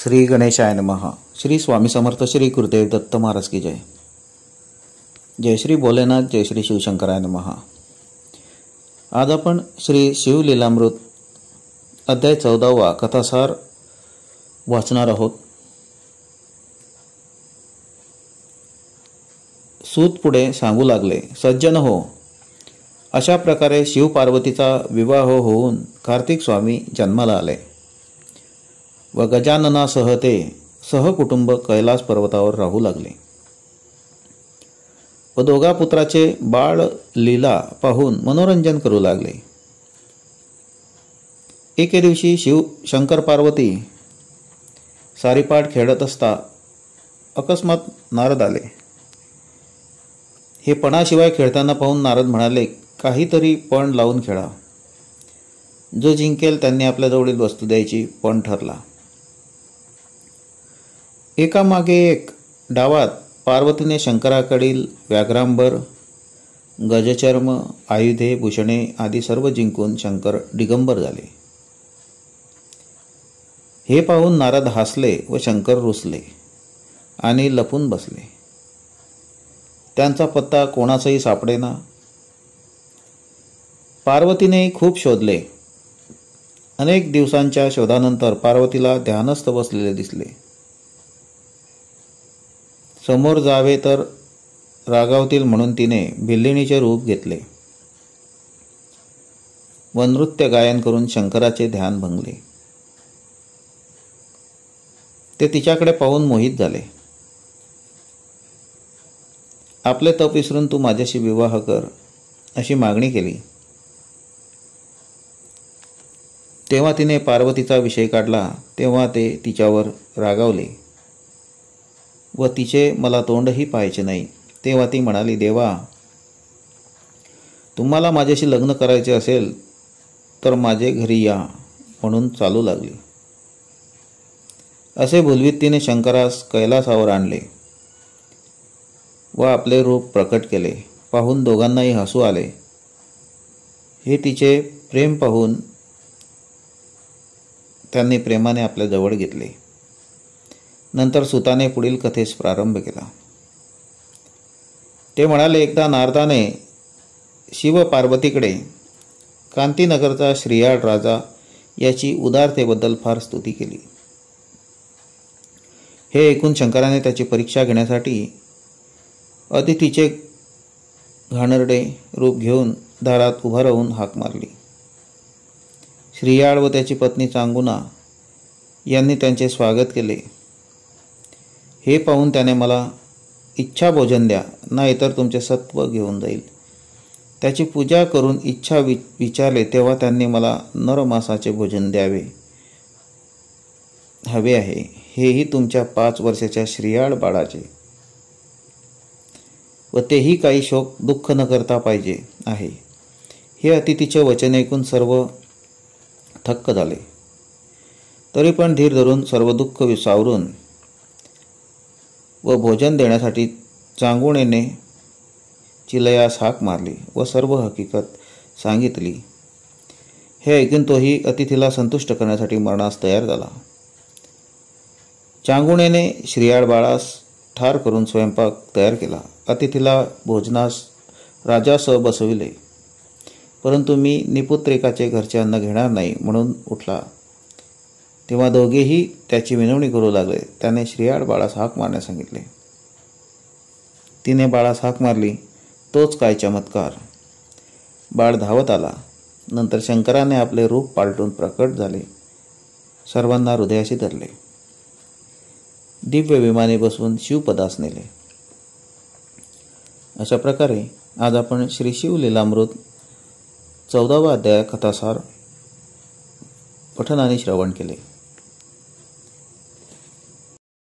श्री गणेशाय नमः। श्री स्वामी समर्थ श्री गुरुदेव दत्त महाराज की जय। जय श्री भोलेनाथ, जय श्री शिवशंकराय नमः। आज आपण श्री शिवलीलामृत अध्याय 14वा कथासार वाचणार आहोत। सूत पुढे सांगू लागले, सज्जन हो, अशा प्रकारे शिव पार्वतीचा विवाह होऊन कार्तिक स्वामी जन्माला आले व गजाननासह ते सहकुटुंब कैलास पर्वतावर राहू लागले व दोघा पुत्राचे बाळ लीला पाहून मनोरंजन करू लागले। एके दिवशी शिव शंकर पार्वती सारीपाट खेळत असता अकस्मात नारद आले। हे पणाशिवाय खेळताना पाहून नारद म्हणाले, काहीतरी पण लावून खेळा। जो जिंकेल त्यांनी आपल्या जवळील वस्तू द्यायची पण ठरला। एकामागे एक डावात पार्वतीने शंकराकडील व्याघ्रांबर, गजचर्म, आयुधे, भूषणे आदी सर्व जिंकून शंकर दिगंबर झाले। हे पाहून नारद हसले व शंकर रुसले आणि लपून बसले। त्यांचा पत्ता कोणाचाही सापडेना। पार्वतीने खूप शोधले। अनेक दिवसांच्या शोधानंतर पार्वतीला ध्यानस्थ बसलेले दिसले। समोर जावे तर रागावतील म्हणून तिने भिल्लिणीचे रूप घेतले व नृत्य गायन करून शंकराचे ध्यान भंगले। ते तिच्याकडे पाहून मोहित झाले। आपले तप विसरून तू माझ्याशी विवाह कर अशी मागणी केली। तेव्हा तिने पार्वतीचा विषय काढला। तेव्हा ते तिच्यावर रागावले व तिचे मला तोंडही पाहायचे नाही। तेव्हा ती म्हणाली, देवा, तुम्हाला माझ्याशी लग्न करायचे असेल तर माझे घरी या म्हणून चालू लागली। असे बोलवीत तिने शंकरास कैलासावर आणले व आपले रूप प्रकट केले। पाहून दोघांनाही हसू आले। हे तिचे प्रेम पाहून त्यांनी प्रेमाने आपल्या जवळ घेतले। नंतर सुताने पुढील कथेस प्रारंभ केला। ते म्हणाले, एकदा नारदाने शिव पार्वतीकडे कांतीनगरचा श्रीयाळ राजा याची उदारतेबद्दल फार स्तुती केली। हे ऐकून शंकराने त्याची परीक्षा घेण्यासाठी अदितीचे घाणेरडे रूप घेऊन दारात उभा राहून हाक मारली। श्रीयाळ व त्याची पत्नी चांगुना यांनी त्यांचे स्वागत केले। हे पाहून त्याने मला इच्छा भोजन द्या, नाहीतर तुमचे सत्व घेऊन जाईल। त्याची पूजा करून इच्छा विचारले तेव्हा त्यांनी मला नरमासाचे भोजन द्यावे हवे आहे, हेही तुमच्या 5 वर्षाच्या श्रीयाळ बाळाचे, व तेही काही शोक दुःख न करता पाहिजे आहे। हे अतिथीचे वचन ऐकून सर्व थक्क झाले। तरी पण धीर धरून सर्व दुःख विसावरून व भोजन देण्यासाठी चांगुणेने चिलयास हाक मारली व सर्व हकीकत सांगितली। हे ऐकून तोही अतिथीला संतुष्ट करण्यासाठी मरणास तयार झाला। चांगुणेने श्रीयाळ बाळास ठार करून स्वयंपाक तयार केला। अतिथीला भोजनास राजासह बसविले, परंतु मी निपुत्रिकाचे घरचे अन्न घेणार नाही म्हणून उठला। तेव्हा दोघेही त्याची विनवणी करू लागले। त्याने श्रीयाळ बाळास हाक मारण्यास सांगितले। तिने बाळास हाक मारली, तोच काय चमत्कार! बाळ धावत आला। नंतर शंकराने आपले रूप पालटून प्रकट झाले, सर्वांना हृदयाशी धरले, दिव्य विमाने बसवून शिवपदास नेले। अशा प्रकारे आज आपण श्री शिवलीलामृत 14वा अध्याय कथासार पठन आणि श्रवण केले।